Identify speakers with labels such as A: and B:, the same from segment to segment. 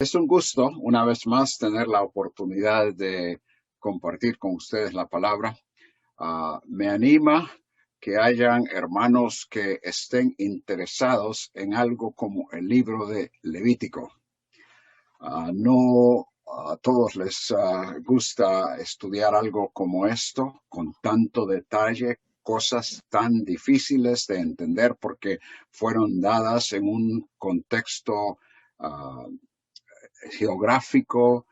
A: Es un gusto, una vez más, tener la oportunidad de compartir con ustedes la palabra. Me anima que hayan hermanos que estén interesados en algo como el libro de Levítico. No a todos les gusta estudiar algo como esto, con tanto detalle, cosas tan difíciles de entender porque fueron dadas en un contexto uh, geográfico,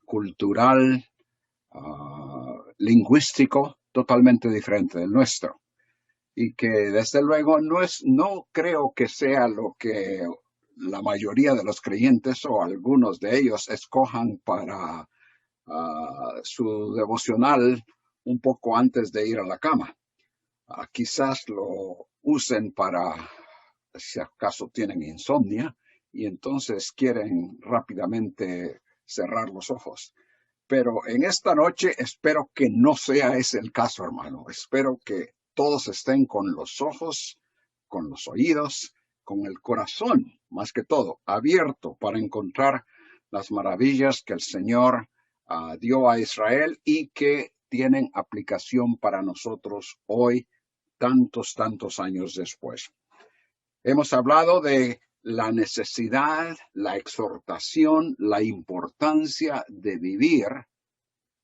A: cultural, lingüístico, totalmente diferente del nuestro. Y que desde luego no creo que sea lo que la mayoría de los creyentes o algunos de ellos escojan para su devocional un poco antes de ir a la cama. Quizás lo usen para, si acaso tienen insomnia, y entonces quieren rápidamente cerrar los ojos. Pero en esta noche espero que no sea ese el caso, hermano. Espero que todos estén con los ojos, con los oídos, con el corazón, más que todo, abierto para encontrar las maravillas que el Señor dio a Israel y que tienen aplicación para nosotros hoy, tantos años después. Hemos hablado de la necesidad, la exhortación, la importancia de vivir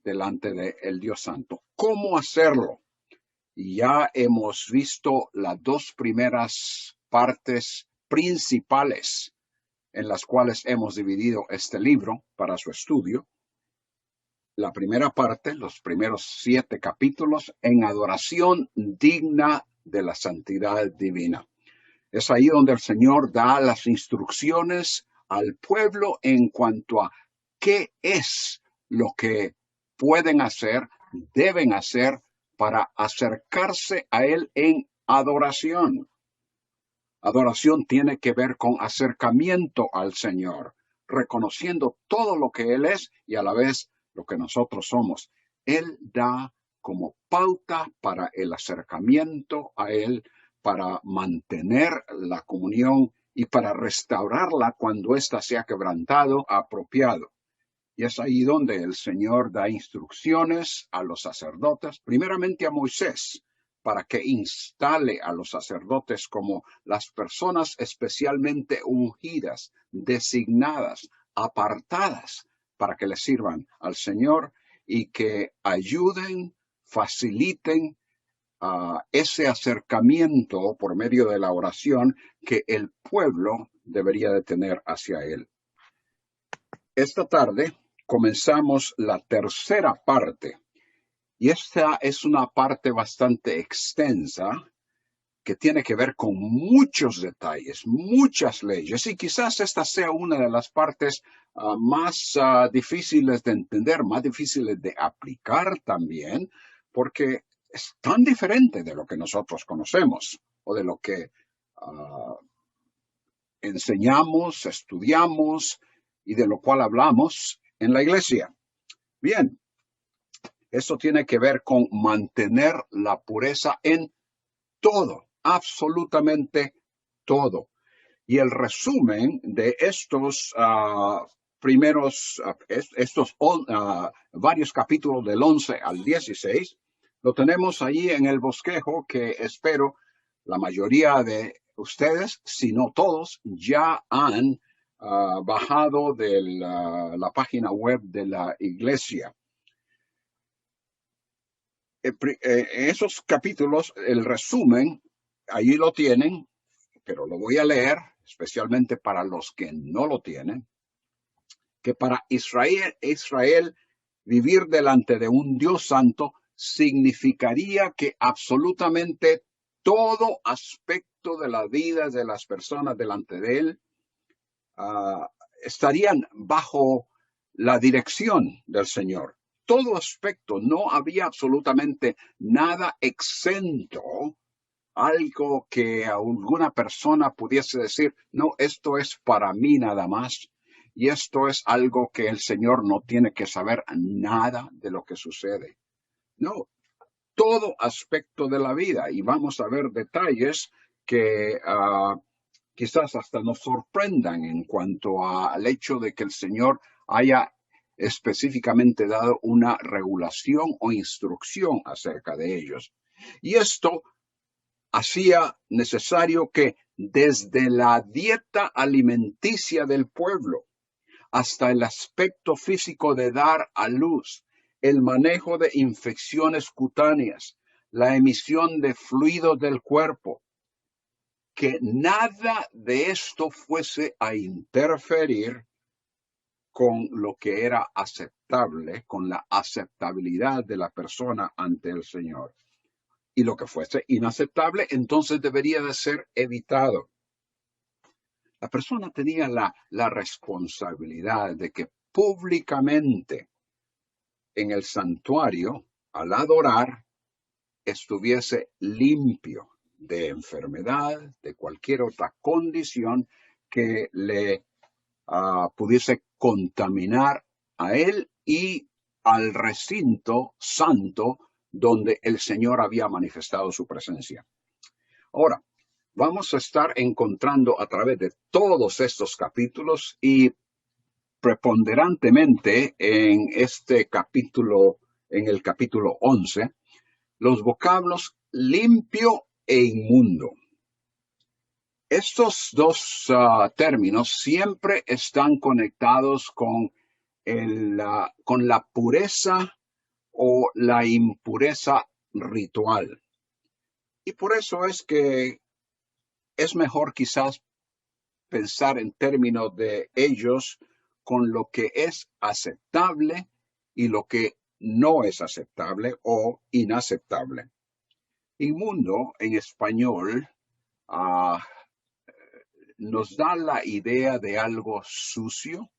A: delante del Dios Santo. ¿Cómo hacerlo? Y ya hemos visto las dos primeras partes principales en las cuales hemos dividido este libro para su estudio. La primera parte, los primeros 7 capítulos, en adoración digna de la santidad divina. Es ahí donde el Señor da las instrucciones al pueblo en cuanto a qué es lo que pueden hacer, deben hacer para acercarse a Él en adoración. Adoración tiene que ver con acercamiento al Señor, reconociendo todo lo que Él es y a la vez lo que nosotros somos. Él da como pauta para el acercamiento a Él, para mantener la comunión y para restaurarla cuando ésta se ha quebrantado, apropiado. Y es ahí donde el Señor da instrucciones a los sacerdotes, primeramente a Moisés, para que instale a los sacerdotes como las personas especialmente ungidas, designadas, apartadas, para que le sirvan al Señor y que ayuden, faciliten ese acercamiento por medio de la oración que el pueblo debería de tener hacia Él. Esta tarde comenzamos la tercera parte y esta es una parte bastante extensa que tiene que ver con muchos detalles, muchas leyes y quizás esta sea una de las partes más difíciles de entender, más difíciles de aplicar también, porque es tan diferente de lo que nosotros conocemos o de lo que enseñamos, estudiamos y de lo cual hablamos en la iglesia. Bien, eso tiene que ver con mantener la pureza en todo, absolutamente todo. Y el resumen de estos estos varios capítulos del 11 al 16, lo tenemos ahí en el bosquejo que espero la mayoría de ustedes, si no todos, ya han bajado de la página web de la iglesia. Esos capítulos, el resumen, allí lo tienen, pero lo voy a leer, especialmente para los que no lo tienen, que para Israel vivir delante de un Dios santo significaría que absolutamente todo aspecto de la vida de las personas delante de él estarían bajo la dirección del Señor. Todo aspecto, no había absolutamente nada exento, algo que alguna persona pudiese decir, no, esto es para mí nada más, y esto es algo que el Señor no tiene que saber nada de lo que sucede. No, todo aspecto de la vida, y vamos a ver detalles que quizás hasta nos sorprendan en cuanto al hecho de que el Señor haya específicamente dado una regulación o instrucción acerca de ellos. Y esto hacía necesario que desde la dieta alimenticia del pueblo hasta el aspecto físico de dar a luz, el manejo de infecciones cutáneas, la emisión de fluidos del cuerpo, que nada de esto fuese a interferir con lo que era aceptable, con la aceptabilidad de la persona ante el Señor. Y lo que fuese inaceptable, entonces debería de ser evitado. La persona tenía la responsabilidad de que públicamente en el santuario, al adorar, estuviese limpio de enfermedad, de cualquier otra condición que le pudiese contaminar a él y al recinto santo donde el Señor había manifestado su presencia. Ahora, vamos a estar encontrando a través de todos estos capítulos y preponderantemente en este capítulo, en el capítulo 11, los vocablos limpio e inmundo. Estos dos términos siempre están conectados con la pureza o la impureza ritual. Y por eso es que es mejor quizás pensar en términos de ellos con lo que es aceptable y lo que no es aceptable o inaceptable. Inmundo en español nos da la idea de algo sucio,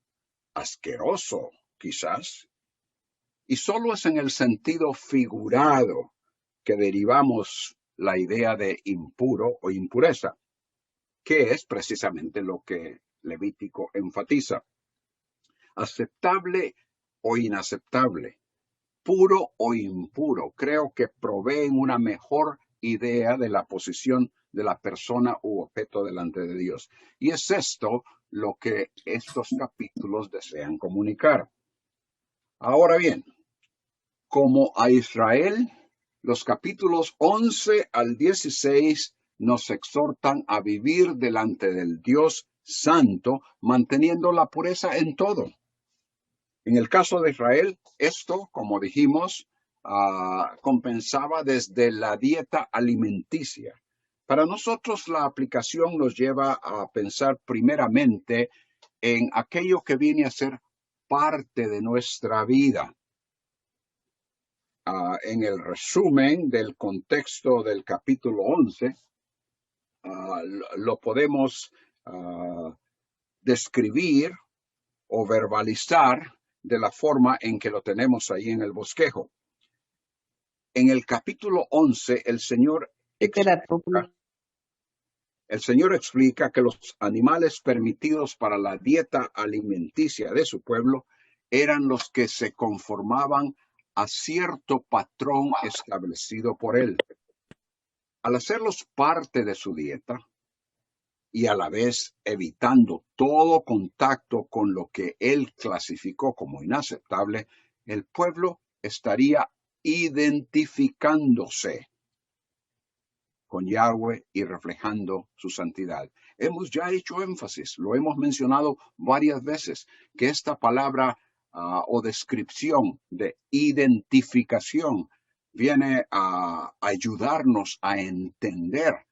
A: asqueroso quizás, y solo es en el sentido figurado que derivamos la idea de impuro o impureza, que es precisamente lo que Levítico enfatiza. Aceptable o inaceptable, puro o impuro, creo que proveen una mejor idea de la posición de la persona u objeto delante de Dios. Y es esto lo que estos capítulos desean comunicar. Ahora bien, como a Israel, los capítulos 11 al 16 nos exhortan a vivir delante del Dios Santo, manteniendo la pureza en todo. En el caso de Israel, esto, como dijimos, compensaba desde la dieta alimenticia. Para nosotros la aplicación nos lleva a pensar primeramente en aquello que viene a ser parte de nuestra vida. En el resumen del contexto del capítulo 11, lo podemos describir o verbalizar de la forma en que lo tenemos ahí en el bosquejo. En el capítulo 11, el Señor explica que los animales permitidos para la dieta alimenticia de su pueblo eran los que se conformaban a cierto patrón establecido por él. Al hacerlos parte de su dieta y a la vez evitando todo contacto con lo que él clasificó como inaceptable, el pueblo estaría identificándose con Yahweh y reflejando su santidad. Hemos ya hecho énfasis, lo hemos mencionado varias veces, que esta palabra o descripción de identificación viene a ayudarnos a entender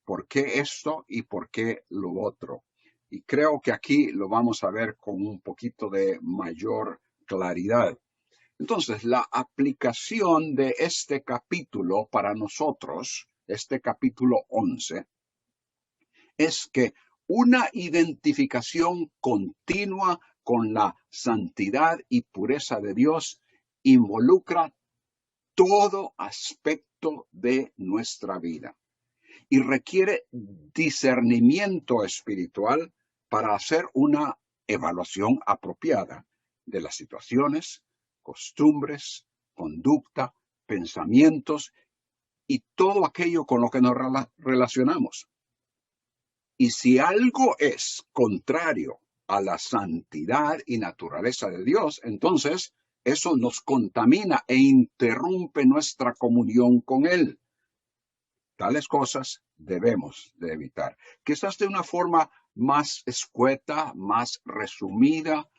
A: por qué esto y por qué lo otro. Y creo que aquí lo vamos a ver con un poquito de mayor claridad. Entonces, la aplicación de este capítulo para nosotros, este capítulo 11, es que una identificación continua con la santidad y pureza de Dios involucra todo aspecto de nuestra vida y requiere discernimiento espiritual para hacer una evaluación apropiada de las situaciones, costumbres, conducta, pensamientos y todo aquello con lo que nos relacionamos. Y si algo es contrario a la santidad y naturaleza de Dios, entonces eso nos contamina e interrumpe nuestra comunión con Él. Tales cosas debemos de evitar. Quizás de una forma más escueta, más resumida.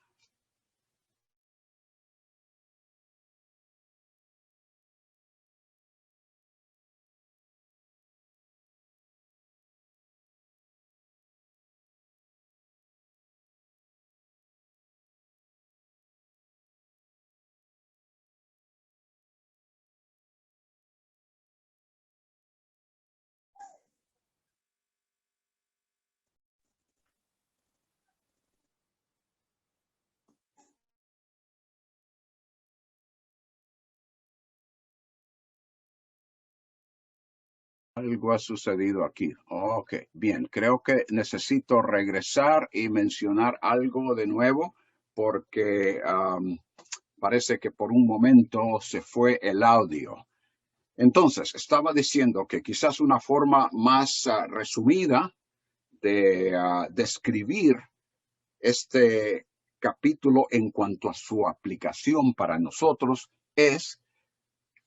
A: Algo ha sucedido aquí. Ok, bien, creo que necesito regresar y mencionar algo de nuevo porque parece que por un momento se fue el audio. Entonces, estaba diciendo que quizás una forma más resumida de describir este capítulo en cuanto a su aplicación para nosotros es: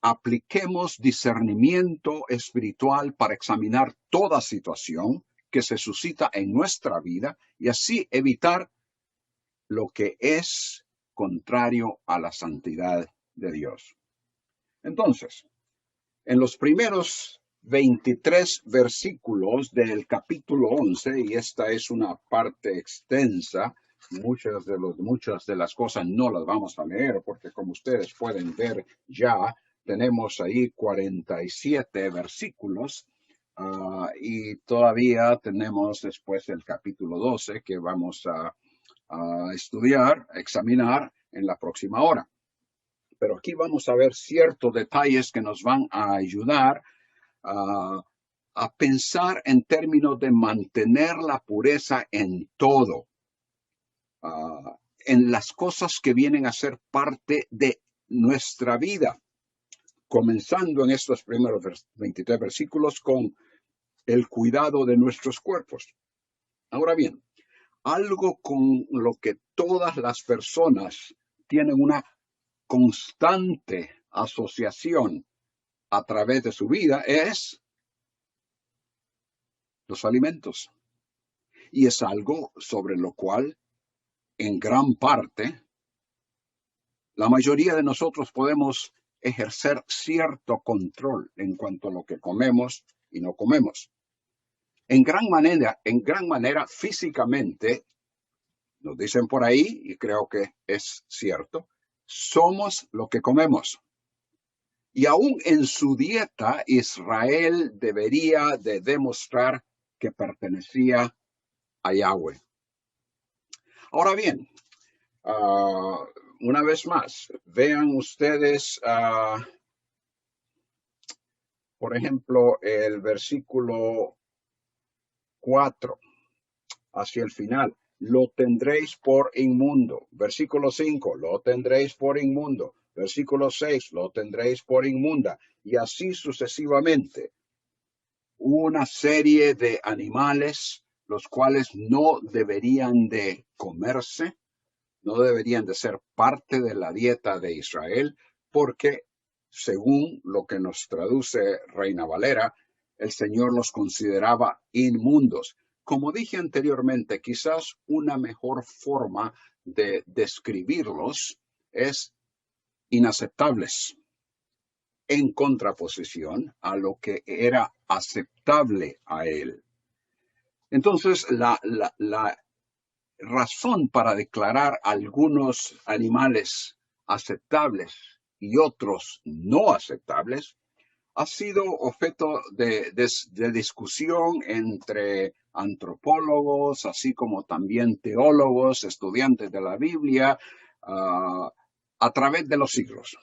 A: apliquemos discernimiento espiritual para examinar toda situación que se suscita en nuestra vida y así evitar lo que es contrario a la santidad de Dios. Entonces, en los primeros 23 versículos del capítulo 11, y esta es una parte extensa, muchas de las cosas no las vamos a leer porque, como ustedes pueden ver, ya tenemos ahí 47 versículos y todavía tenemos después el capítulo 12 que vamos a estudiar, a examinar en la próxima hora. Pero aquí vamos a ver ciertos detalles que nos van a ayudar a pensar en términos de mantener la pureza en todo, en las cosas que vienen a ser parte de nuestra vida, comenzando en estos primeros 23 versículos con el cuidado de nuestros cuerpos. Ahora bien, algo con lo que todas las personas tienen una constante asociación a través de su vida es los alimentos. Y es algo sobre lo cual, en gran parte, la mayoría de nosotros podemos ejercer cierto control en cuanto a lo que comemos y no comemos. En gran manera, físicamente, nos dicen por ahí, y creo que es cierto, somos lo que comemos. Y aún en su dieta, Israel debería de demostrar que pertenecía a Yahweh. Ahora bien, una vez más, vean ustedes, por ejemplo, el versículo 4 hacia el final. Lo tendréis por inmundo. Versículo 5, lo tendréis por inmundo. Versículo 6, lo tendréis por inmunda. Y así sucesivamente. Una serie de animales los cuales no deberían de comerse, no deberían de ser parte de la dieta de Israel, porque según lo que nos traduce Reina Valera, el Señor los consideraba inmundos. Como dije anteriormente, quizás una mejor forma de describirlos es inaceptables, en contraposición a lo que era aceptable a él. Entonces, la razón para declarar algunos animales aceptables y otros no aceptables ha sido objeto de discusión entre antropólogos, así como también teólogos, estudiantes de la Biblia, a través de los siglos.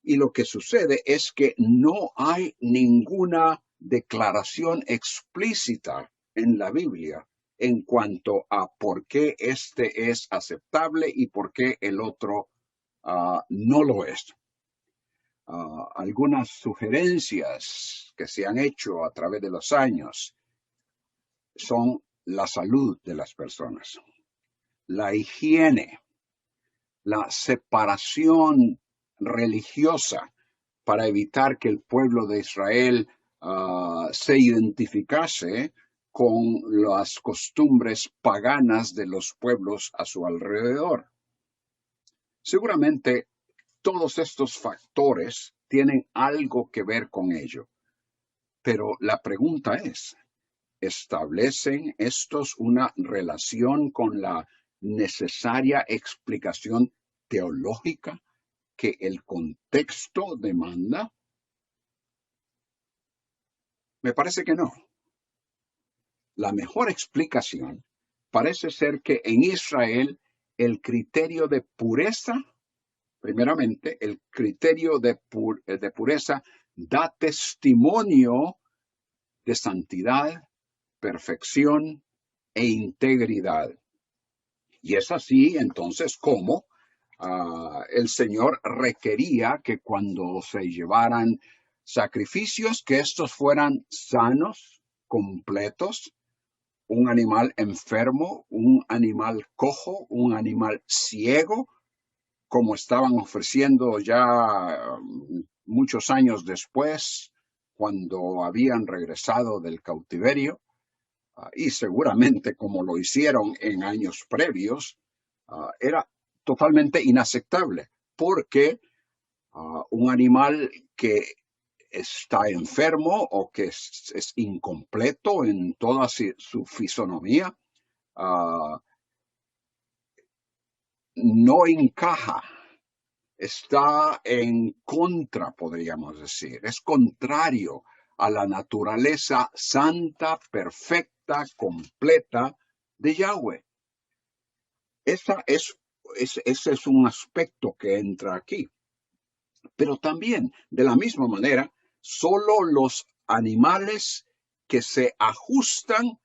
A: Y lo que sucede es que no hay ninguna declaración explícita en la Biblia en cuanto a por qué este es aceptable y por qué el otro no lo es. Algunas sugerencias que se han hecho a través de los años son la salud de las personas, la higiene, la separación religiosa para evitar que el pueblo de Israel se identificase con las costumbres paganas de los pueblos a su alrededor. Seguramente todos estos factores tienen algo que ver con ello, pero la pregunta es, ¿establecen estos una relación con la necesaria explicación teológica que el contexto demanda? Me parece que no. La mejor explicación parece ser que en Israel el criterio de pureza, primeramente, el criterio de pureza da testimonio de santidad, perfección e integridad. Y es así entonces como el Señor requería que cuando se llevaran sacrificios, que estos fueran sanos, completos, un animal enfermo, un animal cojo, un animal ciego, como estaban ofreciendo ya muchos años después, cuando habían regresado del cautiverio, y seguramente como lo hicieron en años previos, era totalmente inaceptable, porque un animal que está enfermo o que es incompleto en toda su fisonomía, no encaja, está en contra, podríamos decir, es contrario a la naturaleza santa, perfecta, completa de Yahweh. Ese es un aspecto que entra aquí. Pero también, de la misma manera, solo los animales que se ajustan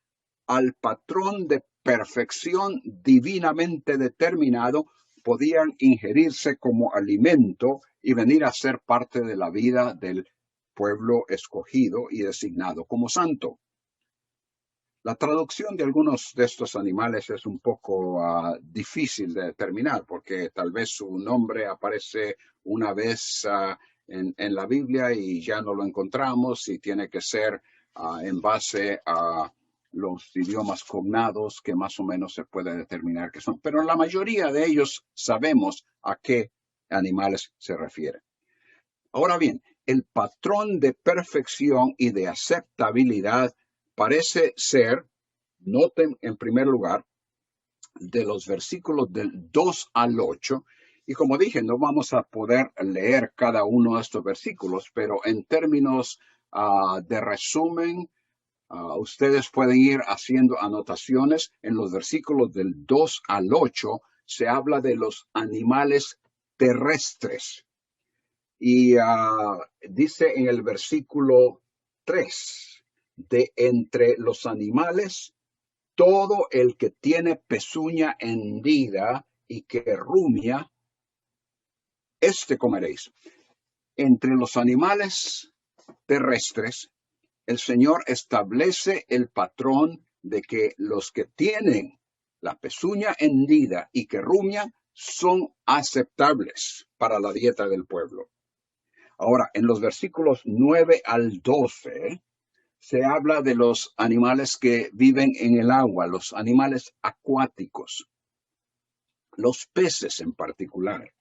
A: al patrón de perfección divinamente determinado podían ingerirse como alimento y venir a ser parte de la vida del pueblo escogido y designado como santo. La traducción de algunos de estos animales es un poco difícil de determinar porque tal vez su nombre aparece una vez en la Biblia y ya no lo encontramos y tiene que ser en base a los idiomas cognados que más o menos se puede determinar que son. Pero la mayoría de ellos sabemos a qué animales se refiere. Ahora bien, el patrón de perfección y de aceptabilidad parece ser, noten en primer lugar, de los versículos del 2 al 8, y como dije, no vamos a poder leer cada uno de estos versículos, pero en términos de resumen, ustedes pueden ir haciendo anotaciones. En los versículos del 2 al 8 se habla de los animales terrestres. Y dice en el versículo 3, de entre los animales, todo el que tiene pezuña hendida y que rumia, este comeréis. Entre los animales terrestres, el Señor establece el patrón de que los que tienen la pezuña hendida y que rumian son aceptables para la dieta del pueblo. Ahora, en los versículos 9 al 12, se habla de los animales que viven en el agua, los animales acuáticos, los peces en particular.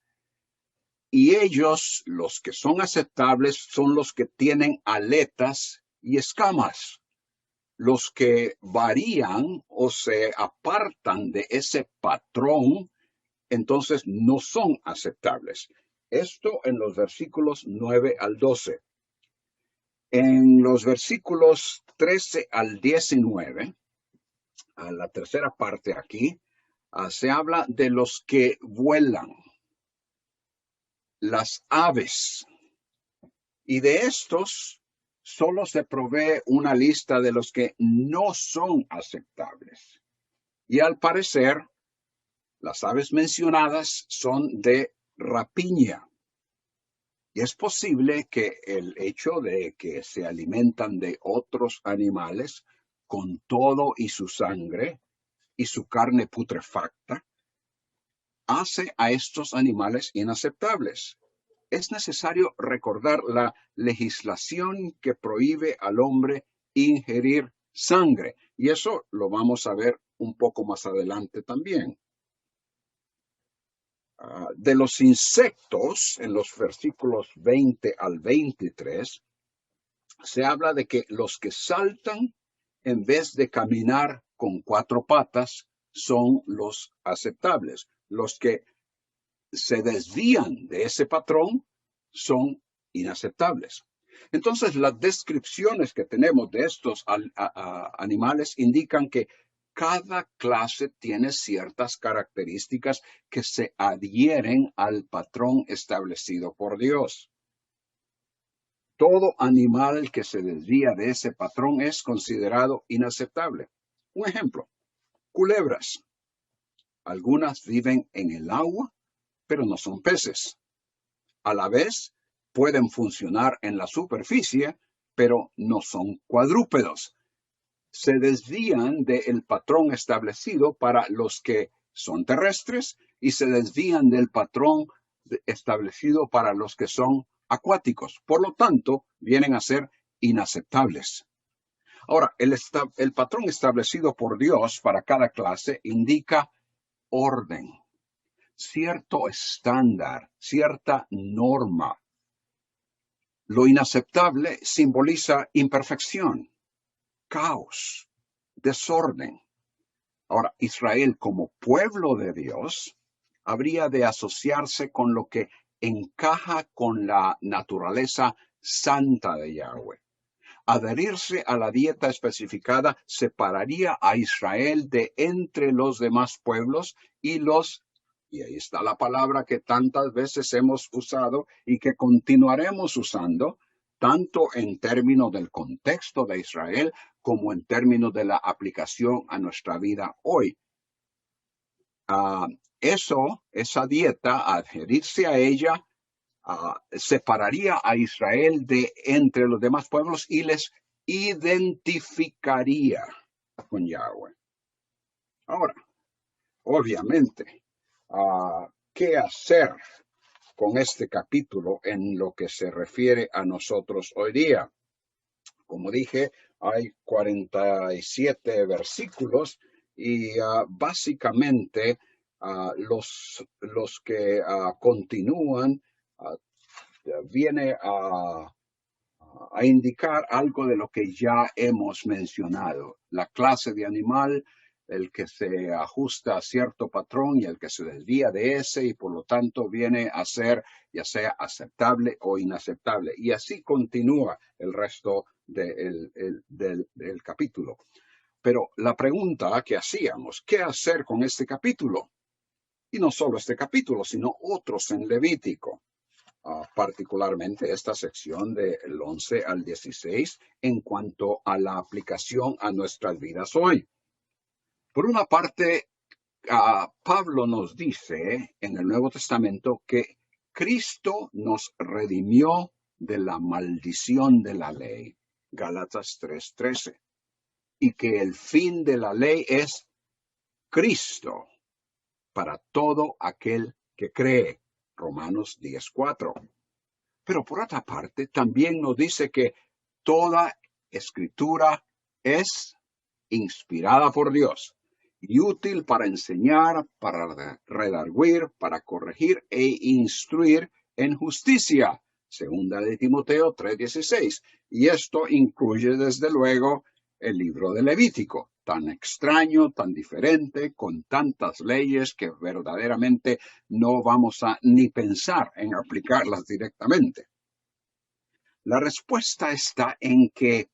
A: Y ellos, los que son aceptables, son los que tienen aletas y escamas. Los que varían o se apartan de ese patrón, entonces no son aceptables. Esto en los versículos 9 al 12. En los versículos 13 al 19, a la tercera parte aquí, se habla de los que vuelan, las aves. Y de estos solo se provee una lista de los que no son aceptables. Y al parecer, las aves mencionadas son de rapiña. Y es posible que el hecho de que se alimentan de otros animales con todo y su sangre y su carne putrefacta, hace a estos animales inaceptables. Es necesario recordar la legislación que prohíbe al hombre ingerir sangre, y eso lo vamos a ver un poco más adelante también. De los insectos, en los versículos 20 al 23, se habla de que los que saltan en vez de caminar con cuatro patas son los aceptables. Los que se desvían de ese patrón son inaceptables. Entonces, las descripciones que tenemos de estos animales indican que cada clase tiene ciertas características que se adhieren al patrón establecido por Dios. Todo animal que se desvía de ese patrón es considerado inaceptable. Un ejemplo, culebras. Algunas viven en el agua, pero no son peces. A la vez, pueden funcionar en la superficie, pero no son cuadrúpedos. Se desvían del patrón establecido para los que son terrestres y se desvían del patrón establecido para los que son acuáticos. Por lo tanto, vienen a ser inaceptables. Ahora, el patrón establecido por Dios para cada clase indica orden, cierto estándar, cierta norma. Lo inaceptable simboliza imperfección, caos, desorden. Ahora, Israel como pueblo de Dios habría de asociarse con lo que encaja con la naturaleza santa de Yahweh. Adherirse a la dieta especificada separaría a Israel de entre los demás pueblos y ahí está la palabra que tantas veces hemos usado y que continuaremos usando, tanto en términos del contexto de Israel como en términos de la aplicación a nuestra vida hoy. Esa dieta, adherirse a ella, separaría a Israel de entre los demás pueblos y les identificaría con Yahweh. Ahora, obviamente, ¿qué hacer con este capítulo en lo que se refiere a nosotros hoy día? Como dije, hay 47 versículos y básicamente los que continúan viene a indicar algo de lo que ya hemos mencionado. La clase de animal, el que se ajusta a cierto patrón y el que se desvía de ese y por lo tanto viene a ser ya sea aceptable o inaceptable. Y así continúa el resto del capítulo. Pero la pregunta que hacíamos, ¿qué hacer con este capítulo? Y no solo este capítulo, sino otros en Levítico. Particularmente esta sección del 11 al 16 en cuanto a la aplicación a nuestras vidas hoy. Por una parte, Pablo nos dice en el Nuevo Testamento que Cristo nos redimió de la maldición de la ley, Gálatas 3:13, y que el fin de la ley es Cristo para todo aquel que cree, Romanos 10:4. Pero por otra parte, también nos dice que toda escritura es inspirada por Dios y útil para enseñar, para redarguir, para corregir e instruir en justicia. Segunda de Timoteo 3:16. Y esto incluye desde luego el libro de Levítico, tan extraño, tan diferente, con tantas leyes que verdaderamente no vamos a ni pensar en aplicarlas directamente. La respuesta está en que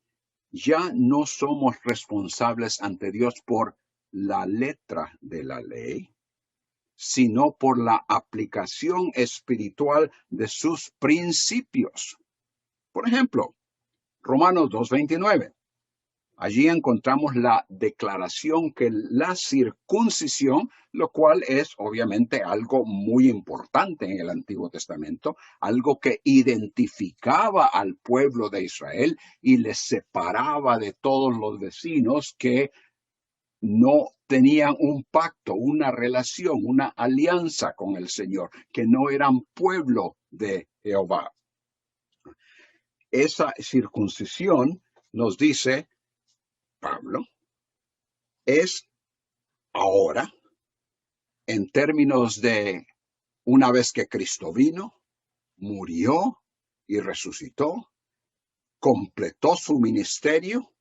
A: ya no somos responsables ante Dios por la letra de la ley, sino por la aplicación espiritual de sus principios. Por ejemplo, Romanos 2:29. Allí encontramos la declaración que la circuncisión, lo cual es obviamente algo muy importante en el Antiguo Testamento, algo que identificaba al pueblo de Israel y les separaba de todos los vecinos que no tenían un pacto, una relación, una alianza con el Señor, que no eran pueblo de Jehová. Esa circuncisión, nos dice Pablo, es ahora, en términos de una vez que Cristo vino, murió y resucitó, completó su ministerio.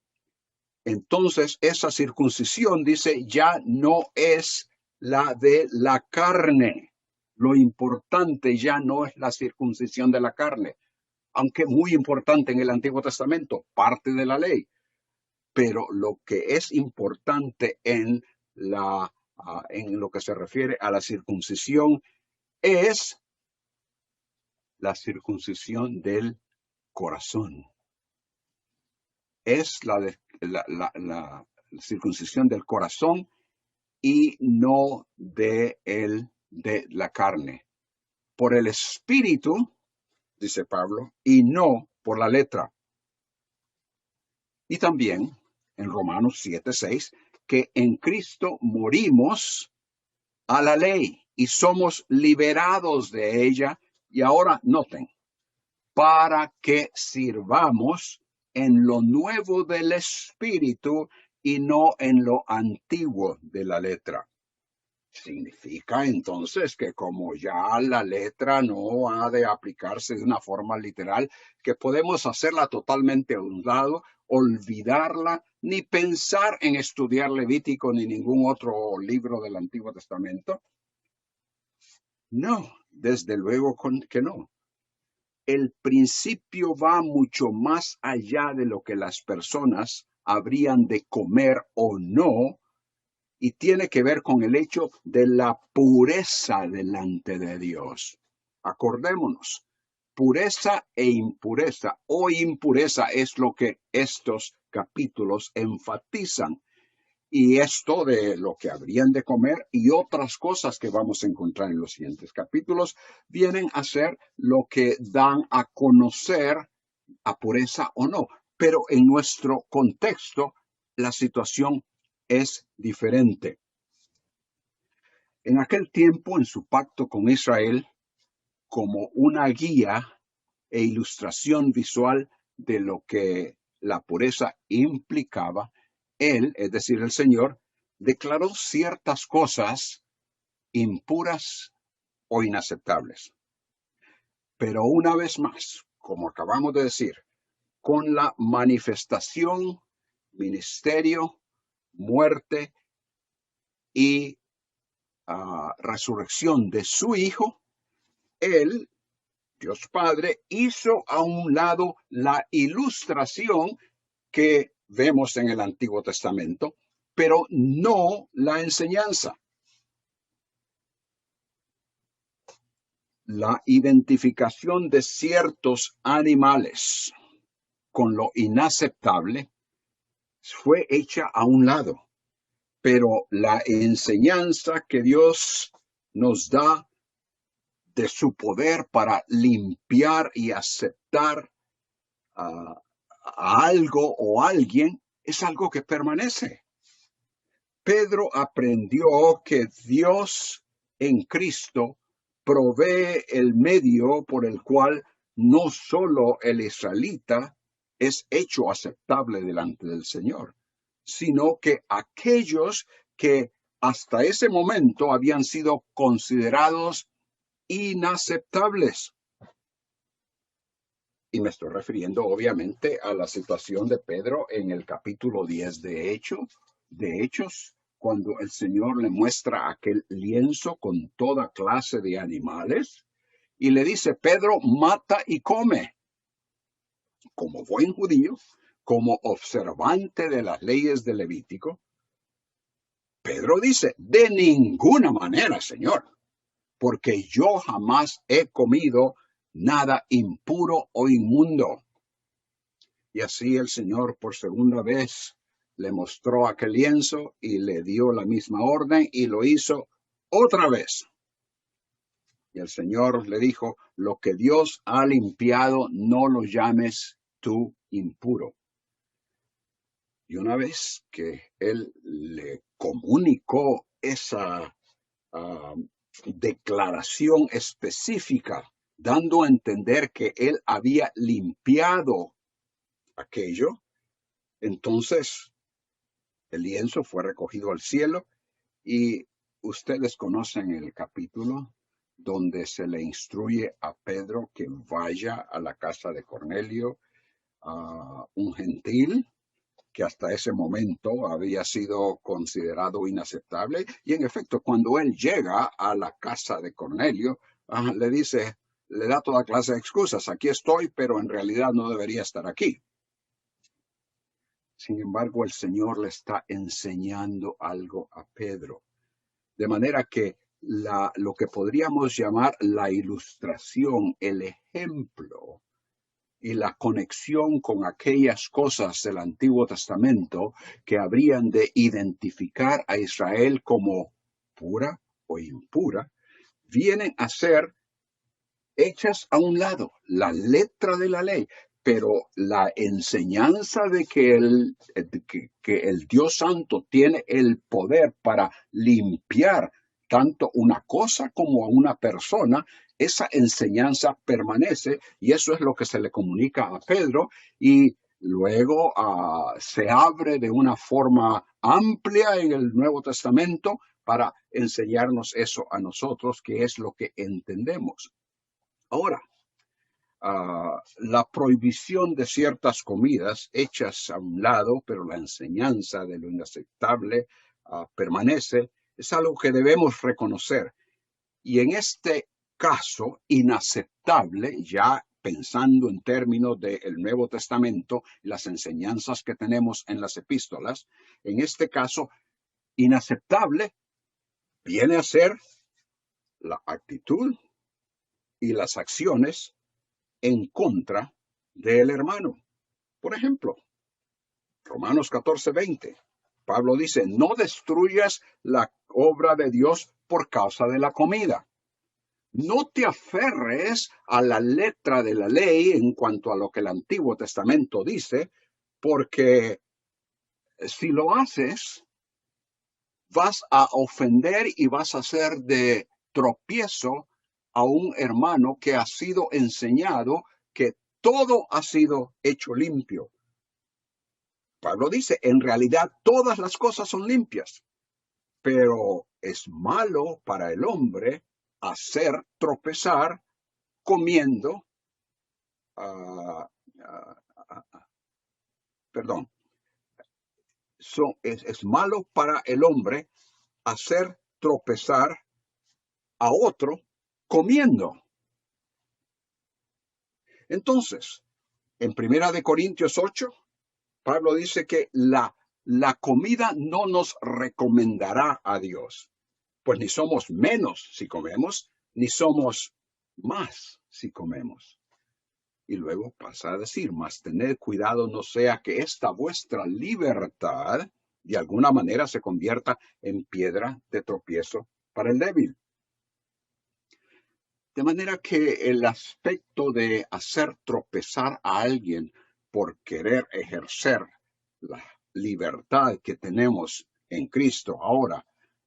A: Entonces esa circuncisión, dice, ya no es la de la carne. Lo importante ya no es la circuncisión de la carne, aunque muy importante en el Antiguo Testamento, parte de la ley. Pero lo que es importante en lo que se refiere a la circuncisión es la circuncisión del corazón. Es la circuncisión del corazón y no de la carne. Por el espíritu, dice Pablo, y no por la letra. Y también en Romanos 7:6, que en Cristo morimos a la ley y somos liberados de ella. Y ahora noten, para que sirvamos en lo nuevo del Espíritu y no en lo antiguo de la letra. Significa entonces que como ya la letra no ha de aplicarse de una forma literal, que podemos hacerla totalmente a un lado, olvidarla, ni pensar en estudiar Levítico ni ningún otro libro del Antiguo Testamento. No, desde luego que no. El principio va mucho más allá de lo que las personas habrían de comer o no, y tiene que ver con el hecho de la pureza delante de Dios. Acordémonos, pureza e impureza o impureza es lo que estos capítulos enfatizan. Y esto de lo que habrían de comer y otras cosas que vamos a encontrar en los siguientes capítulos vienen a ser lo que dan a conocer a pureza o no. Pero en nuestro contexto, la situación es diferente. En aquel tiempo, en su pacto con Israel, como una guía e ilustración visual de lo que la pureza implicaba, él, es decir, el Señor, declaró ciertas cosas impuras o inaceptables. Pero una vez más, como acabamos de decir, con la manifestación, ministerio, muerte y resurrección de su Hijo, él, Dios Padre, hizo a un lado la ilustración que vemos en el Antiguo Testamento, pero no la enseñanza. La identificación de ciertos animales con lo inaceptable fue hecha a un lado, pero la enseñanza que Dios nos da de su poder para limpiar y aceptar a algo o alguien es algo que permanece. Pedro aprendió que Dios en Cristo provee el medio por el cual no solo el israelita es hecho aceptable delante del Señor, sino que aquellos que hasta ese momento habían sido considerados inaceptables. Y me estoy refiriendo obviamente a la situación de Pedro en el capítulo 10 de Hechos, cuando el Señor le muestra aquel lienzo con toda clase de animales y le dice, Pedro, mata y come. Como buen judío, como observante de las leyes de Levítico, Pedro dice, de ninguna manera, Señor, porque yo jamás he comido nada impuro o inmundo. Y así el Señor por segunda vez le mostró aquel lienzo y le dio la misma orden y lo hizo otra vez. Y el Señor le dijo, lo que Dios ha limpiado, no lo llames tú impuro. Y una vez que él le comunicó esa declaración específica, dando a entender que él había limpiado aquello, entonces el lienzo fue recogido al cielo y ustedes conocen el capítulo donde se le instruye a Pedro que vaya a la casa de Cornelio, un gentil que hasta ese momento había sido considerado inaceptable. Y en efecto, cuando él llega a la casa de Cornelio, le dice, le da toda clase de excusas. Aquí estoy, pero en realidad no debería estar aquí. Sin embargo, el Señor le está enseñando algo a Pedro. De manera que lo que podríamos llamar la ilustración, el ejemplo y la conexión con aquellas cosas del Antiguo Testamento que habrían de identificar a Israel como pura o impura, vienen a ser hechas a un lado, la letra de la ley, pero la enseñanza de que el Dios Santo tiene el poder para limpiar tanto una cosa como a una persona, esa enseñanza permanece y eso es lo que se le comunica a Pedro y luego se abre de una forma amplia en el Nuevo Testamento para enseñarnos eso a nosotros, que es lo que entendemos. Ahora, la prohibición de ciertas comidas hechas a un lado, pero la enseñanza de lo inaceptable permanece, es algo que debemos reconocer. Y en este caso, inaceptable, ya pensando en términos del Nuevo Testamento, las enseñanzas que tenemos en las epístolas, en este caso, inaceptable viene a ser la actitud y las acciones en contra del hermano. Por ejemplo, Romanos 14:20. Pablo dice, no destruyas la obra de Dios por causa de la comida. No te aferres a la letra de la ley en cuanto a lo que el Antiguo Testamento dice, porque si lo haces, vas a ofender y vas a hacer de tropiezo a un hermano que ha sido enseñado que todo ha sido hecho limpio. Pablo dice, en realidad todas las cosas son limpias, pero es malo para el hombre hacer tropezar comiendo, perdón, es malo para el hombre hacer tropezar a otro comiendo. Entonces, en 1 Corintios 8, Pablo dice que la comida no nos recomendará a Dios. Pues ni somos menos si comemos, ni somos más si comemos. Y luego pasa a decir, mas tened cuidado no sea que esta vuestra libertad de alguna manera se convierta en piedra de tropiezo para el débil. De manera que el aspecto de hacer tropezar a alguien por querer ejercer la libertad que tenemos en Cristo ahora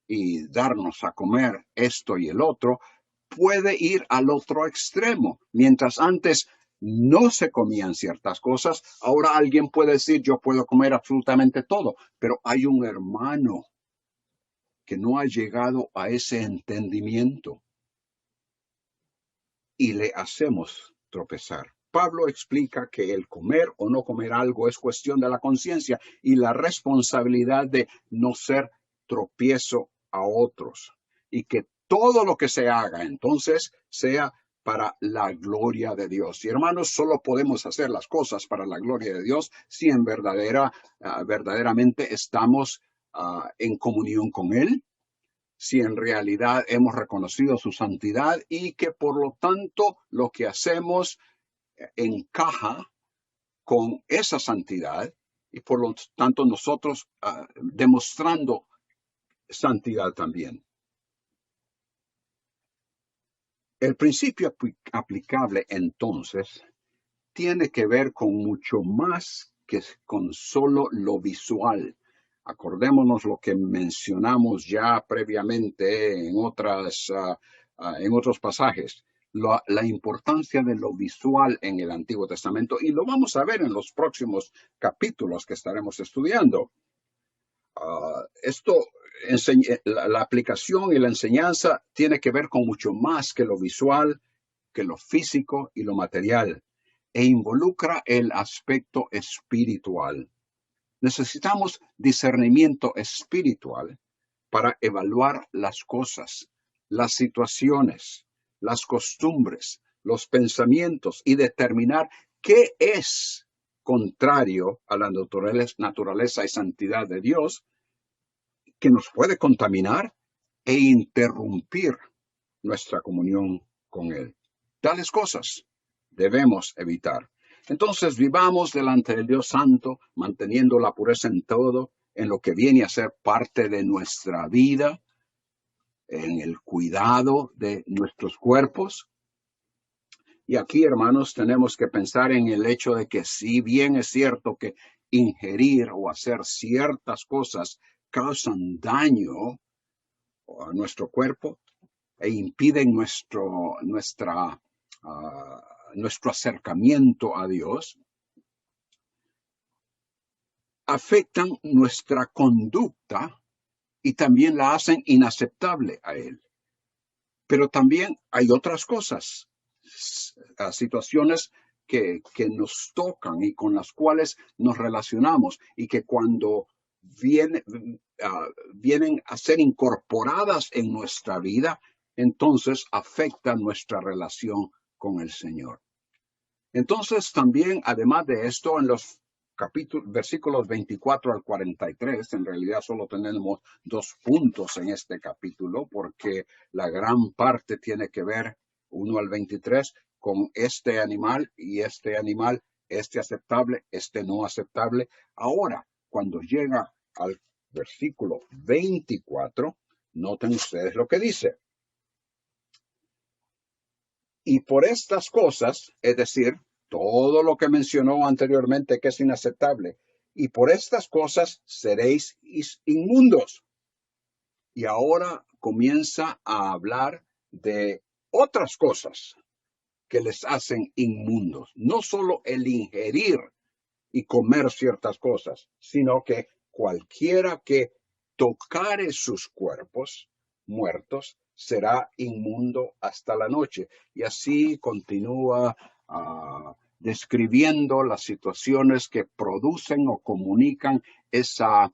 A: y darnos a comer esto y el otro, puede ir al otro extremo. Mientras antes no se comían ciertas cosas, ahora alguien puede decir, yo puedo comer absolutamente todo, pero hay un hermano que no ha llegado a ese entendimiento y le hacemos tropezar. Pablo explica que el comer o no comer algo es cuestión de la conciencia y la responsabilidad de no ser tropiezo a otros y que todo lo que se haga entonces sea para la gloria de Dios. Y hermanos, solo podemos hacer las cosas para la gloria de Dios si en verdaderamente estamos en comunión con Él, si en realidad hemos reconocido su santidad y que por lo tanto lo que hacemos encaja con esa santidad y por lo tanto nosotros demostrando santidad también. El principio aplicable entonces tiene que ver con mucho más que con solo lo visual. Acordémonos lo que mencionamos ya previamente en otros pasajes, la importancia de lo visual en el Antiguo Testamento, y lo vamos a ver en los próximos capítulos que estaremos estudiando. La aplicación y la enseñanza tiene que ver con mucho más que lo visual, que lo físico y lo material, e involucra el aspecto espiritual. Necesitamos discernimiento espiritual para evaluar las cosas, las situaciones, las costumbres, los pensamientos y determinar qué es contrario a la naturaleza y santidad de Dios, que nos puede contaminar e interrumpir nuestra comunión con Él. Tales cosas debemos evitar. Entonces vivamos delante del Dios Santo, manteniendo la pureza en todo, en lo que viene a ser parte de nuestra vida, en el cuidado de nuestros cuerpos. Y aquí, hermanos, tenemos que pensar en el hecho de que si bien es cierto que ingerir o hacer ciertas cosas causan daño a nuestro cuerpo e impiden nuestro acercamiento a Dios, afectan nuestra conducta y también la hacen inaceptable a Él. Pero también hay otras cosas, situaciones que nos tocan y con las cuales nos relacionamos y que cuando vienen a ser incorporadas en nuestra vida, entonces afectan nuestra relación con el Señor. Entonces también, además de esto, en los versículos 24 al 43, en realidad solo tenemos 2 puntos en este capítulo, porque la gran parte tiene que ver, 1 al 23, con este animal y este animal, este aceptable, este no aceptable. Ahora, cuando llega al versículo 24, noten ustedes lo que dice. Y por estas cosas, es decir, todo lo que mencionó anteriormente que es inaceptable, y por estas cosas seréis inmundos. Y ahora comienza a hablar de otras cosas que les hacen inmundos. No solo el ingerir y comer ciertas cosas, sino que cualquiera que tocare sus cuerpos muertos será inmundo hasta la noche. Y así continúa describiendo las situaciones que producen o comunican esa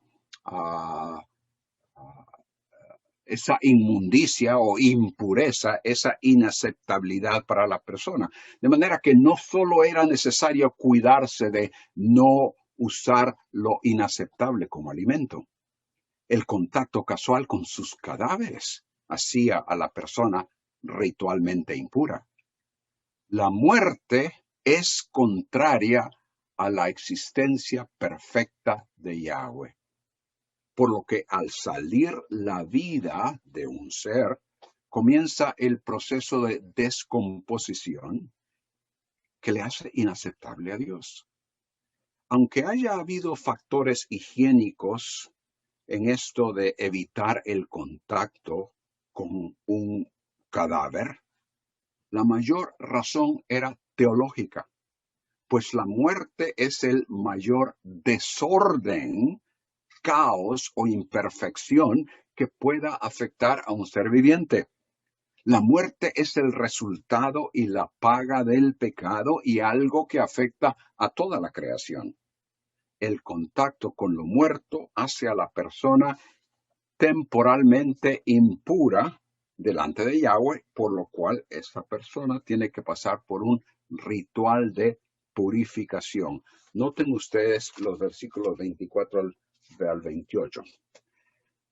A: inmundicia o impureza, esa inaceptabilidad para la persona. De manera que no solo era necesario cuidarse de no usar lo inaceptable como alimento. El contacto casual con sus cadáveres hacía a la persona ritualmente impura. La muerte es contraria a la existencia perfecta de Yahweh. Por lo que al salir la vida de un ser, comienza el proceso de descomposición que le hace inaceptable a Dios. Aunque haya habido factores higiénicos en esto de evitar el contacto con un cadáver, la mayor razón era teológica, pues la muerte es el mayor desorden, caos o imperfección que pueda afectar a un ser viviente. La muerte es el resultado y la paga del pecado y algo que afecta a toda la creación. El contacto con lo muerto hace a la persona temporalmente impura delante de Yahweh, por lo cual esa persona tiene que pasar por un ritual de purificación. Noten ustedes los versículos 24 al 28.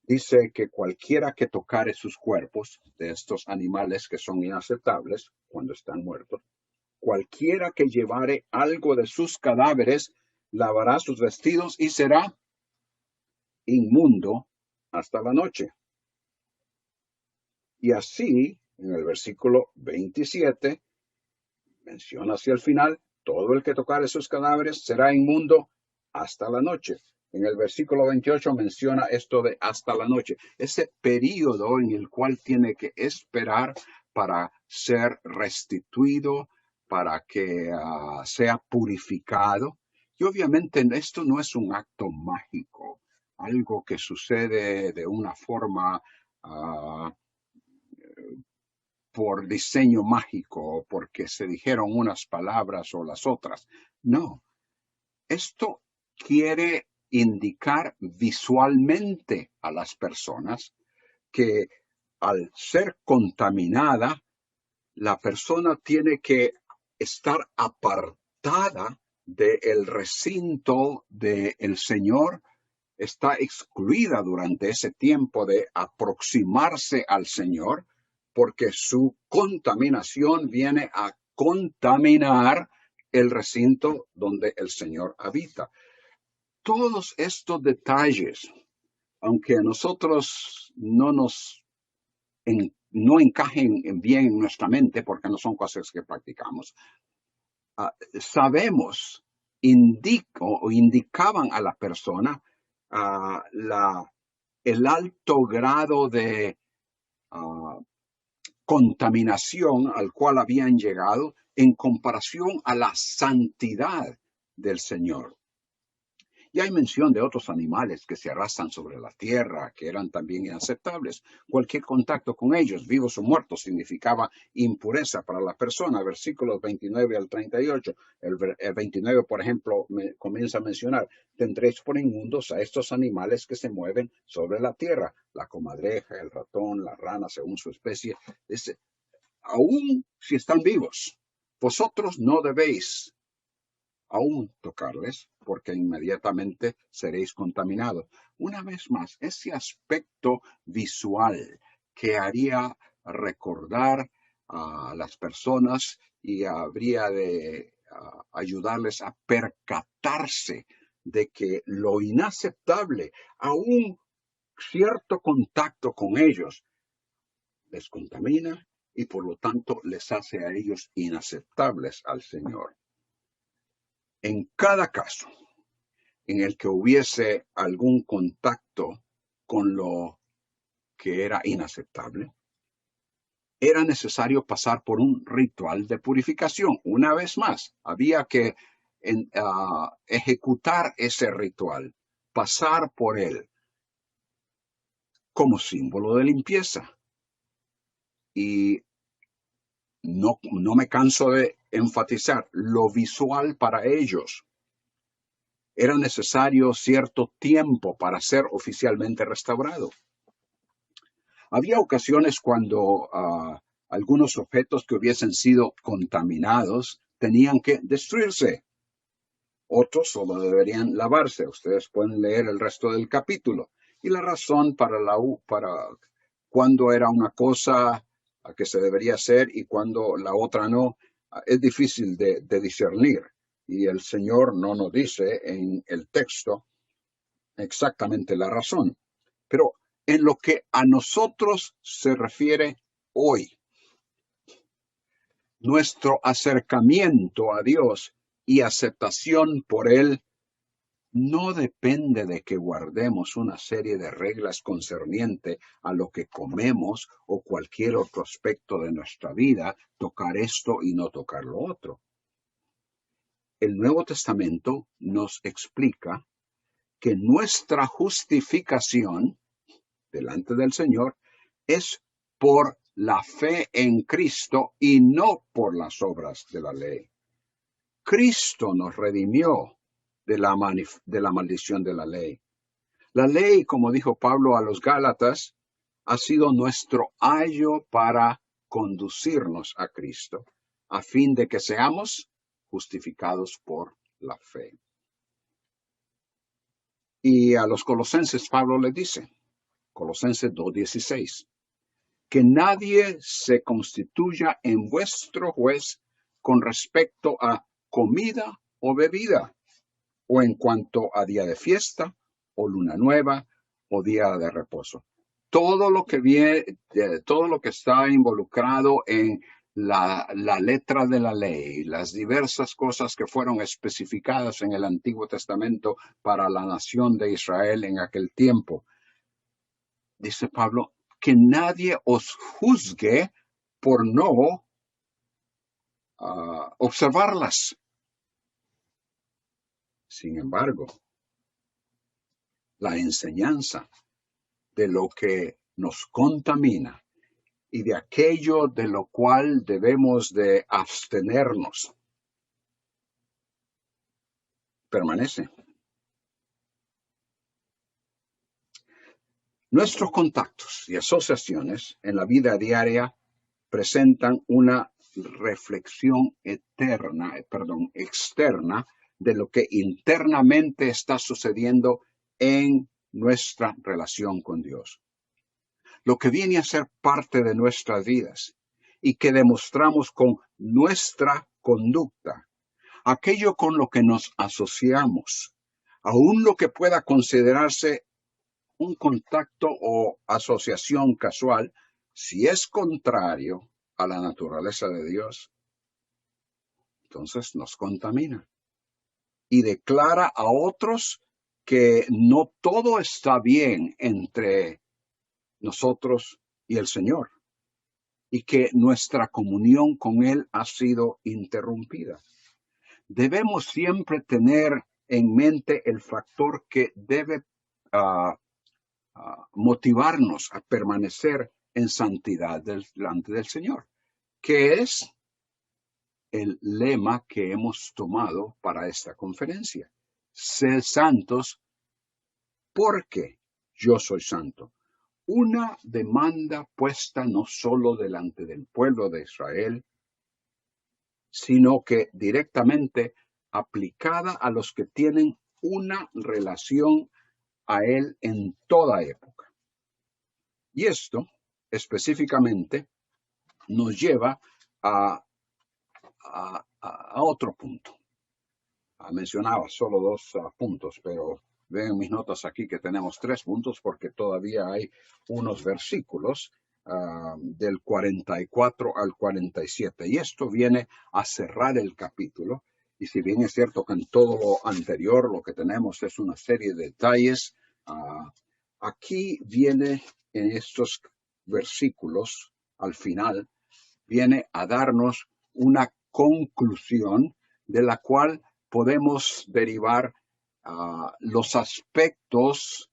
A: Dice que cualquiera que tocare sus cuerpos de estos animales que son inaceptables cuando están muertos, cualquiera que llevare algo de sus cadáveres lavará sus vestidos y será inmundo hasta la noche. Y así, en el versículo 27, menciona hacia el final, todo el que tocare sus cadáveres será inmundo hasta la noche. En el versículo 28 menciona esto de hasta la noche, ese periodo en el cual tiene que esperar para ser restituido, para que sea purificado. Y obviamente esto no es un acto mágico, algo que sucede de una forma por diseño mágico, porque se dijeron unas palabras o las otras. No, esto quiere indicar visualmente a las personas que al ser contaminada, la persona tiene que estar apartada del recinto del Señor, está excluida durante ese tiempo de aproximarse al Señor, porque su contaminación viene a contaminar el recinto donde el Señor habita. Todos estos detalles, aunque a nosotros no encajen bien en nuestra mente, porque no son cosas que practicamos, sabemos, indicaban a la persona el alto grado de contaminación al cual habían llegado en comparación a la santidad del Señor. Y hay mención de otros animales que se arrastran sobre la tierra, que eran también inaceptables. Cualquier contacto con ellos, vivos o muertos, significaba impureza para la persona. Versículos 29 al 38. El 29, por ejemplo, comienza a mencionar, tendréis por inmundos a estos animales que se mueven sobre la tierra, la comadreja, el ratón, la rana, según su especie. Aún si están vivos, vosotros no debéis aún tocarles, porque inmediatamente seréis contaminados. Una vez más, ese aspecto visual que haría recordar a las personas y habría de ayudarles a percatarse de que lo inaceptable, aún cierto contacto con ellos, les contamina y por lo tanto les hace a ellos inaceptables al Señor. En cada caso en el que hubiese algún contacto con lo que era inaceptable, era necesario pasar por un ritual de purificación. Una vez más, había que ejecutar ese ritual, pasar por él como símbolo de limpieza. Y no me canso de enfatizar, lo visual para ellos era necesario cierto tiempo para ser oficialmente restaurado. Había ocasiones cuando algunos objetos que hubiesen sido contaminados tenían que destruirse. Otros solo deberían lavarse. Ustedes pueden leer el resto del capítulo. Y la razón para cuando era una cosa que se debería hacer y cuando la otra no, es difícil de discernir. Y el Señor no nos dice en el texto exactamente la razón. Pero en lo que a nosotros se refiere hoy, nuestro acercamiento a Dios y aceptación por Él no depende de que guardemos una serie de reglas concerniente a lo que comemos o cualquier otro aspecto de nuestra vida, tocar esto y no tocar lo otro. El Nuevo Testamento nos explica que nuestra justificación delante del Señor es por la fe en Cristo y no por las obras de la ley. Cristo nos redimió de la maldición de la ley. La ley, como dijo Pablo a los Gálatas, ha sido nuestro ayo para conducirnos a Cristo, a fin de que seamos justificados por la fe. Y a los colosenses Pablo les dice, Colosenses 2:16, que nadie se constituya en vuestro juez con respecto a comida o bebida, o en cuanto a día de fiesta, o luna nueva, o día de reposo. Todo lo que todo lo que está involucrado en la letra de la ley, las diversas cosas que fueron especificadas en el Antiguo Testamento para la nación de Israel en aquel tiempo. Dice Pablo, que nadie os juzgue por no observarlas. Sin embargo, la enseñanza de lo que nos contamina y de aquello de lo cual debemos de abstenernos permanece. Nuestros contactos y asociaciones en la vida diaria presentan una reflexión externa de lo que internamente está sucediendo en nuestra relación con Dios. Lo que viene a ser parte de nuestras vidas y que demostramos con nuestra conducta, aquello con lo que nos asociamos, aún lo que pueda considerarse un contacto o asociación casual, si es contrario a la naturaleza de Dios, entonces nos contamina y declara a otros que no todo está bien entre nosotros y el Señor y que nuestra comunión con Él ha sido interrumpida. Debemos siempre tener en mente el factor que debe motivarnos a permanecer en santidad delante del Señor, que es el lema que hemos tomado para esta conferencia. Sed santos porque yo soy santo. Una demanda puesta no solo delante del pueblo de Israel, sino que directamente aplicada a los que tienen una relación a Él en toda época. Y esto específicamente nos lleva a otro punto. Mencionaba solo dos puntos, pero ven mis notas aquí que tenemos 3 puntos porque todavía hay unos versículos del 44 al 47. Y esto viene a cerrar el capítulo. Y si bien es cierto que en todo lo anterior lo que tenemos es una serie de detalles, aquí viene en estos versículos, al final, viene a darnos una conclusión de la cual podemos derivar los aspectos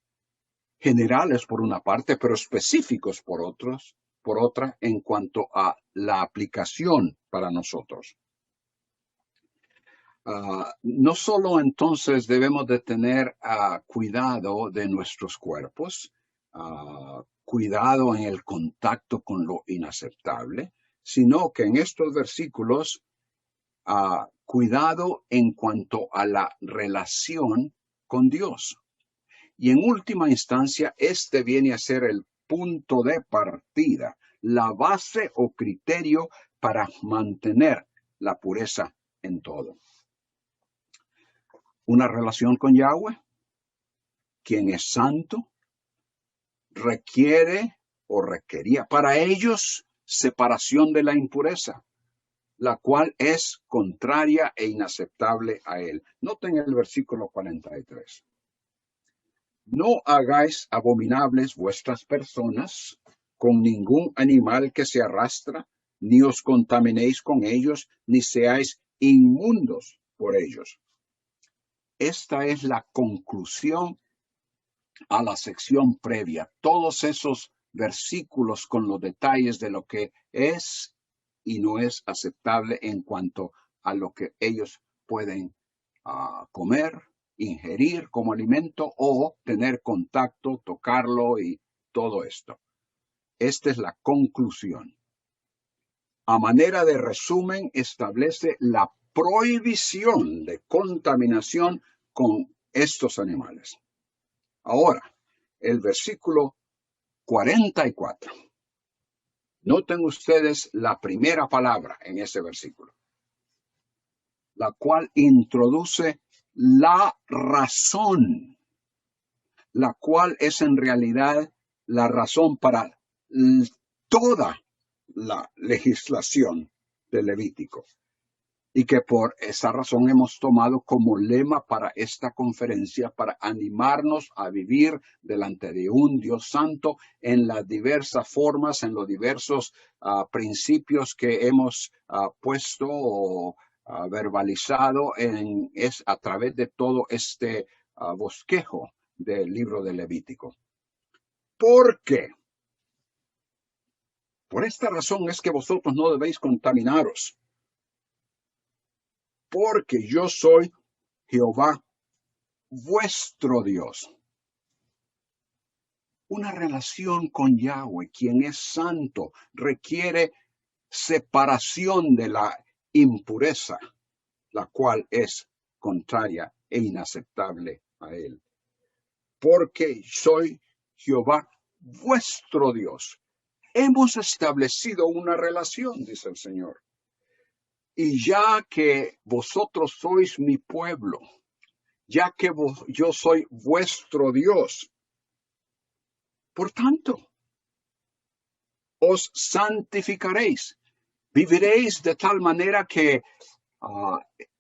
A: generales por una parte, pero específicos por otra, en cuanto a la aplicación para nosotros. No solo entonces debemos de tener cuidado de nuestros cuerpos, cuidado en el contacto con lo inaceptable, sino que en estos versículos, cuidado en cuanto a la relación con Dios. Y en última instancia, este viene a ser el punto de partida, la base o criterio para mantener la pureza en todo. Una relación con Yahweh, quien es santo, requiere o requería para ellos separación de la impureza, la cual es contraria e inaceptable a él. Noten el versículo 43. No hagáis abominables vuestras personas con ningún animal que se arrastra, ni os contaminéis con ellos, ni seáis inmundos por ellos. Esta es la conclusión a la sección previa. Todos esos versículos con los detalles de lo que es y no es aceptable en cuanto a lo que ellos pueden comer, ingerir como alimento o tener contacto, tocarlo y todo esto. Esta es la conclusión. A manera de resumen, establece la prohibición de contaminación con estos animales. Ahora, el versículo 44. Noten ustedes la primera palabra en ese versículo, la cual introduce la razón, la cual es en realidad la razón para toda la legislación del Levítico. Y que por esa razón hemos tomado como lema para esta conferencia, para animarnos a vivir delante de un Dios santo en las diversas formas, en los diversos principios que hemos puesto o verbalizado a través de todo este bosquejo del libro de Levítico. ¿Por qué? Por esta razón es que vosotros no debéis contaminaros, porque yo soy Jehová, vuestro Dios. Una relación con Yahweh, quien es santo, requiere separación de la impureza, la cual es contraria e inaceptable a él. Porque soy Jehová, vuestro Dios. Hemos establecido una relación, dice el Señor. Y ya que vosotros sois mi pueblo, ya que yo soy vuestro Dios, por tanto, os santificaréis, viviréis de tal manera que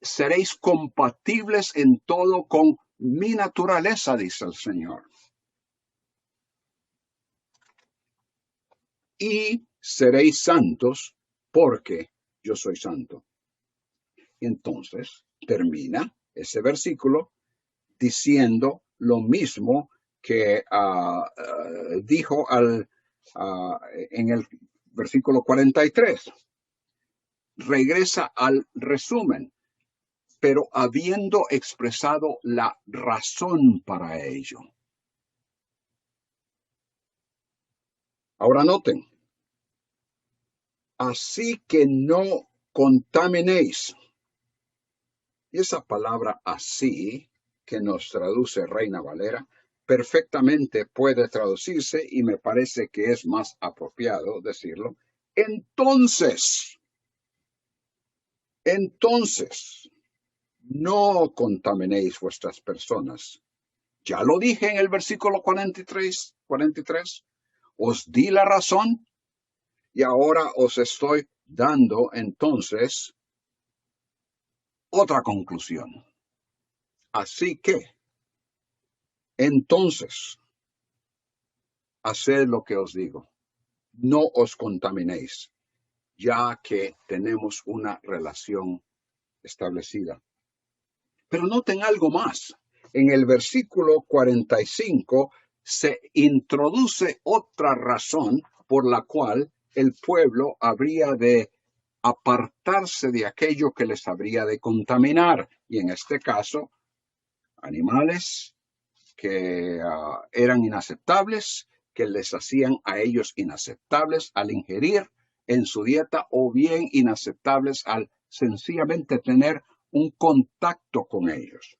A: seréis compatibles en todo con mi naturaleza, dice el Señor. Y seréis santos porque yo soy santo. Entonces, termina ese versículo diciendo lo mismo que dijo en el versículo 43. Regresa al resumen, pero habiendo expresado la razón para ello. Ahora noten, así que no contaminéis. Y esa palabra así, que nos traduce Reina Valera, perfectamente puede traducirse, y me parece que es más apropiado decirlo, entonces, no contaminéis vuestras personas. Ya lo dije en el versículo 43, os di la razón y ahora os estoy dando entonces otra conclusión. Así que, entonces, haced lo que os digo. No os contaminéis, ya que tenemos una relación establecida. Pero noten algo más. En el versículo 45 se introduce otra razón por la cual el pueblo habría de apartarse de aquello que les habría de contaminar. Y en este caso, animales que eran inaceptables, que les hacían a ellos inaceptables al ingerir en su dieta, o bien inaceptables al sencillamente tener un contacto con ellos.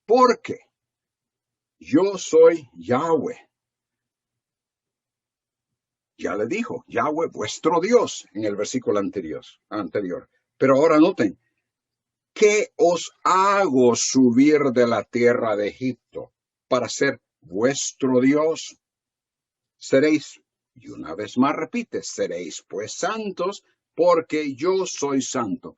A: Porque yo soy Yahweh. Ya le dijo, Yahweh, vuestro Dios, en el versículo anterior. Pero ahora noten, que os hago subir de la tierra de Egipto para ser vuestro Dios. Seréis, y una vez más repite, seréis pues santos, porque yo soy santo.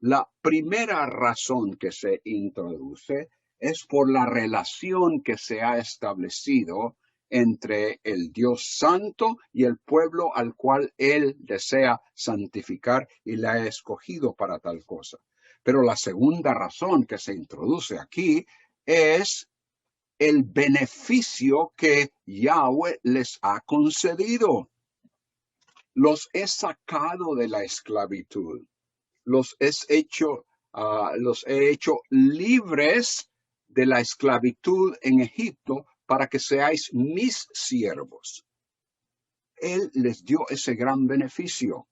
A: La primera razón que se introduce es por la relación que se ha establecido entre el Dios santo y el pueblo al cual él desea santificar y le ha escogido para tal cosa. Pero la segunda razón que se introduce aquí es el beneficio que Yahweh les ha concedido. Los he sacado de la esclavitud. Los he hecho libres de la esclavitud en Egipto para que seáis mis siervos. Él les dio ese gran beneficio.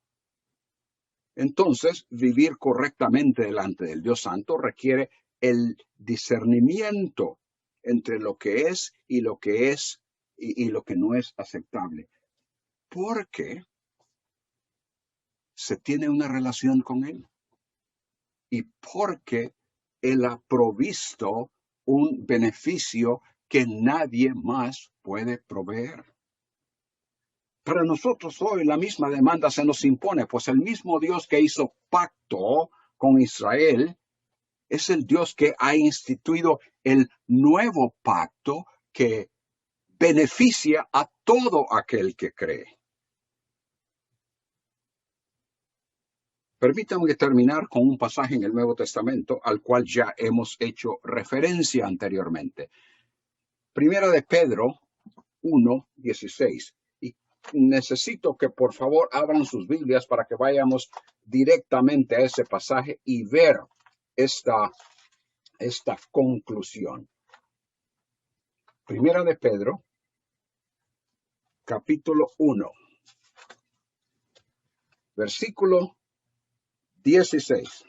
A: Entonces, vivir correctamente delante del Dios Santo requiere el discernimiento entre lo que es y lo que es y lo que no es aceptable. Porque se tiene una relación con Él. Y porque Él ha provisto un beneficio que nadie más puede proveer. Para nosotros hoy la misma demanda se nos impone, pues el mismo Dios que hizo pacto con Israel es el Dios que ha instituido el nuevo pacto que beneficia a todo aquel que cree. Permítanme terminar con un pasaje en el Nuevo Testamento al cual ya hemos hecho referencia anteriormente. Primera de Pedro 1:16. Y necesito que por favor abran sus Biblias para que vayamos directamente a ese pasaje y ver esta conclusión. Primera de Pedro, capítulo 1, versículo 16.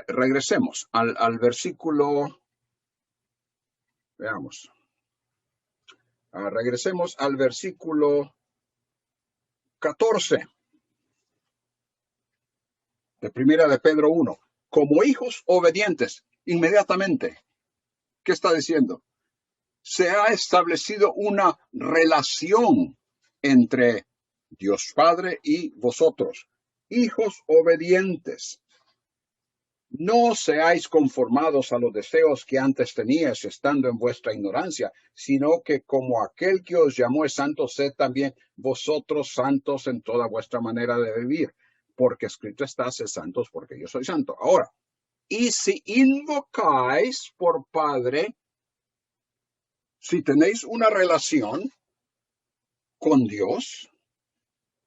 A: Regresemos al versículo, veamos. Regresemos al versículo 14 de Primera de Pedro 1. Como hijos obedientes, inmediatamente, ¿qué está diciendo? Se ha establecido una relación entre Dios Padre y vosotros, hijos obedientes. No seáis conformados a los deseos que antes teníais estando en vuestra ignorancia, sino que como aquel que os llamó es santo, sed también vosotros santos en toda vuestra manera de vivir, porque escrito está, sed santos porque yo soy santo. Ahora, y si invocáis por Padre, si tenéis una relación con Dios,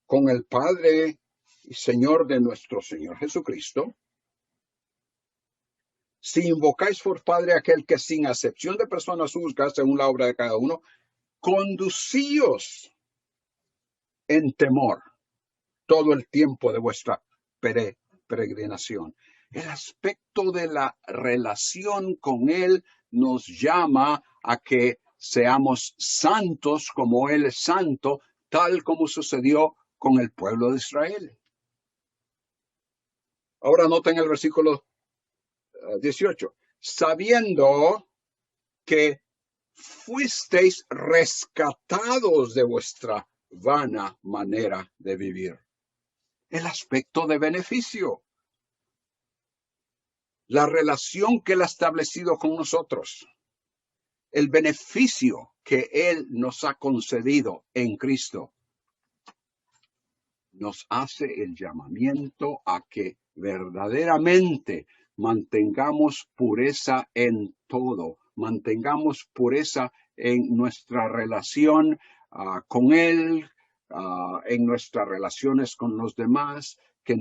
A: con el Padre y Señor de nuestro Señor Jesucristo, si invocáis por Padre aquel que sin acepción de personas juzga según la obra de cada uno, conducíos en temor todo el tiempo de vuestra peregrinación. El aspecto de la relación con Él nos llama a que seamos santos como Él es santo, tal como sucedió con el pueblo de Israel. Ahora noten el versículo 18. Sabiendo que fuisteis rescatados de vuestra vana manera de vivir. El aspecto de beneficio. La relación que Él ha establecido con nosotros. El beneficio que Él nos ha concedido en Cristo. Nos hace el llamamiento a que verdaderamente mantengamos pureza en todo, mantengamos pureza en nuestra relación con Él, en nuestras relaciones con los demás, que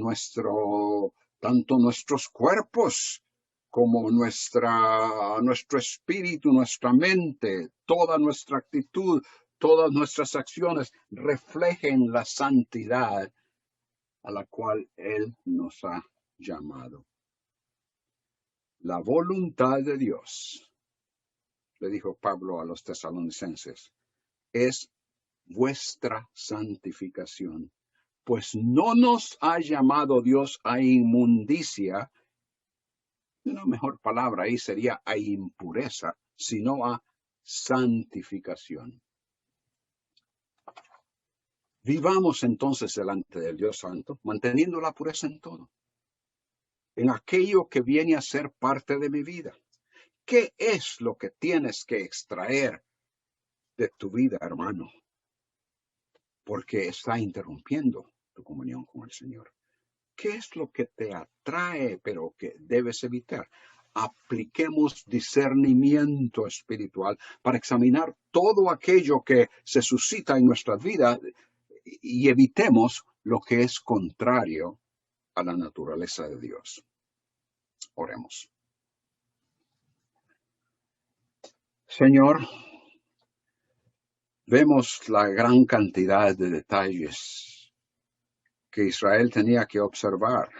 A: tanto nuestros cuerpos como nuestro espíritu, nuestra mente, toda nuestra actitud, todas nuestras acciones reflejen la santidad a la cual Él nos ha llamado. La voluntad de Dios, le dijo Pablo a los tesalonicenses, es vuestra santificación, pues no nos ha llamado Dios a inmundicia, una mejor palabra ahí sería a impureza, sino a santificación. Vivamos entonces delante del Dios Santo, manteniendo la pureza en todo, en aquello que viene a ser parte de mi vida. ¿Qué es lo que tienes que extraer de tu vida, hermano? Porque está interrumpiendo tu comunión con el Señor. ¿Qué es lo que te atrae, pero que debes evitar? Apliquemos discernimiento espiritual para examinar todo aquello que se suscita en nuestras vidas y evitemos lo que es contrario a la naturaleza de Dios. Oremos. Señor, vemos la gran cantidad de detalles que Israel tenía que observar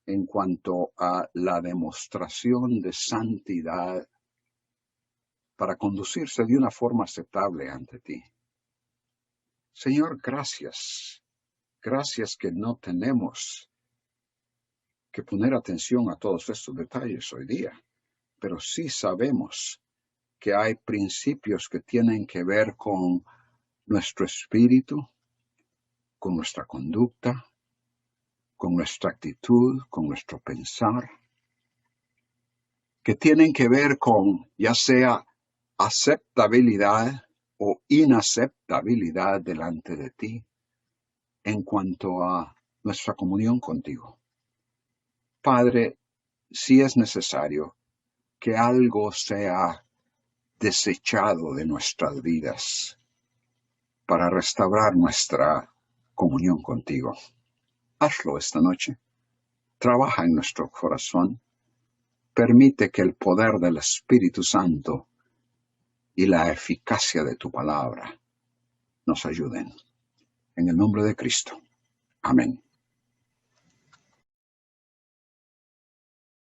A: en cuanto a la demostración de santidad para conducirse de una forma aceptable ante ti. Señor, gracias. Gracias que no tenemos que poner atención a todos estos detalles hoy día, pero sí sabemos que hay principios que tienen que ver con nuestro espíritu, con nuestra conducta, con nuestra actitud, con nuestro pensar, que tienen que ver con ya sea aceptabilidad o inaceptabilidad delante de ti en cuanto a nuestra comunión contigo. Padre, si es necesario que algo sea desechado de nuestras vidas para restaurar nuestra comunión contigo, hazlo esta noche. Trabaja en nuestro corazón. Permite que el poder del Espíritu Santo y la eficacia de tu palabra nos ayuden. En el nombre de Cristo. Amén.